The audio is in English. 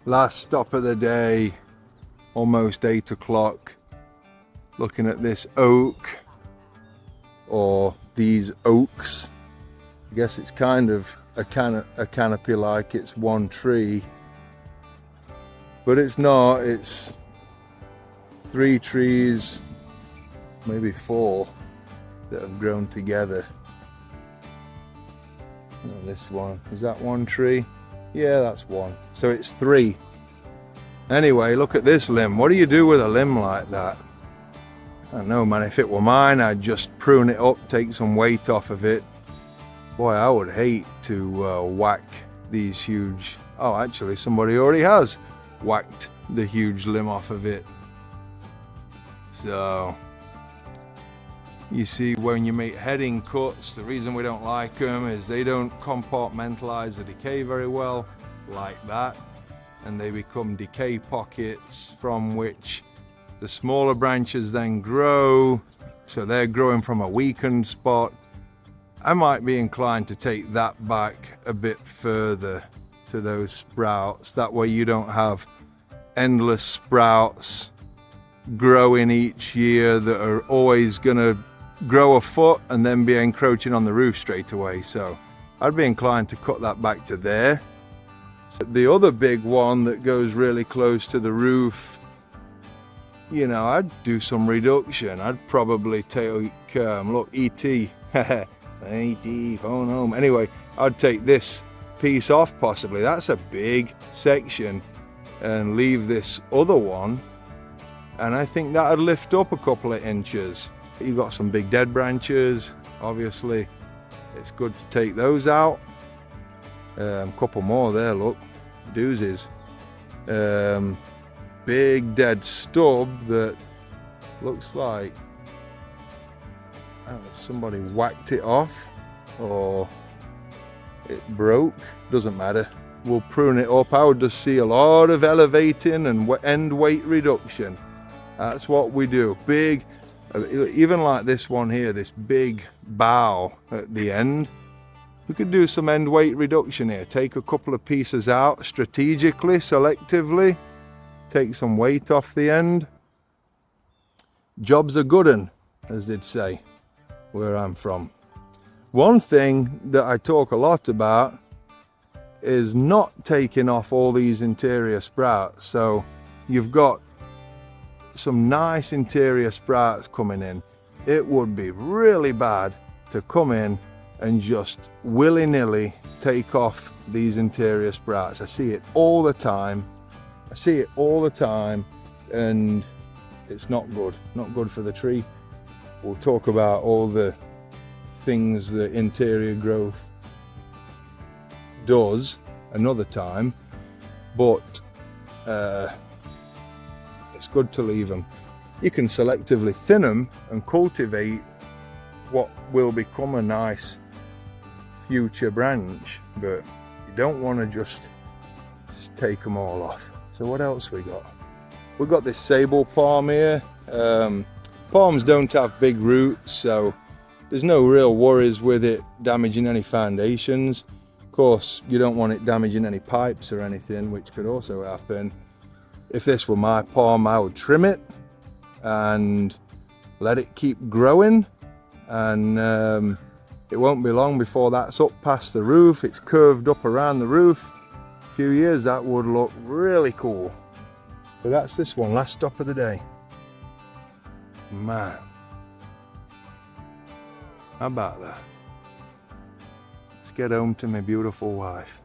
Last stop of the day, almost 8 o'clock. Looking at this oak, or these oaks. I guess it's kind of a canopy, like it's one tree, but it's not. It's 3 trees, maybe 4, that have grown together. Oh, this one, is that one tree? Yeah, that's one. So it's 3. Anyway, look at this limb. What do you do with a limb like that? I don't know, man. If it were mine, I'd just prune it up, take some weight off of it. Boy, I would hate to whack these huge... Oh, actually, somebody already has whacked the huge limb off of it. So, you see, when you make heading cuts, the reason we don't like them is they don't compartmentalize the decay very well, like that. And they become decay pockets from which the smaller branches then grow. So they're growing from a weakened spot. I might be inclined to take that back a bit further to those sprouts. That way you don't have endless sprouts growing each year that are always going to grow a foot and then be encroaching on the roof straight away. So I'd be inclined to cut that back to there. So the other big one that goes really close to the roof, you know, I'd do some reduction. I'd probably take, look, E.T. E.T. phone home. Anyway, I'd take this piece off possibly. That's a big section, and leave this other one. And I think that'd lift up a couple of inches. You've got some big dead branches, obviously. It's good to take those out. Couple more there, look, doozies. Big dead stub that looks like somebody whacked it off or it broke, doesn't matter. We'll prune it up. I would just see a lot of elevating and end weight reduction. That's what we do. Big, even like this one here, this big bough at the end. We could do some end weight reduction here. Take a couple of pieces out strategically, selectively. Take some weight off the end. Job's a good un, as they'd say, where I'm from. One thing that I talk a lot about is not taking off all these interior sprouts. So you've got some nice interior sprouts coming in. It would be really bad to come in and just willy-nilly take off these interior sprouts. I see it all the time. And it's not good for the tree. We'll talk about all the things that interior growth does another time, but it's good to leave them. You can selectively thin them and cultivate what will become a nice future branch, but you don't want to just take them all off. So what else we got? We've got this sable palm here. Palms don't have big roots, so there's no real worries with it damaging any foundations. Of course, you don't want it damaging any pipes or anything, which could also happen. If this were my palm, I would trim it and let it keep growing, and it won't be long before that's up past the roof. It's curved up around the roof. A few years that would look really cool. So that's this one, last stop of the day. Man, how about that? Let's get home to my beautiful wife.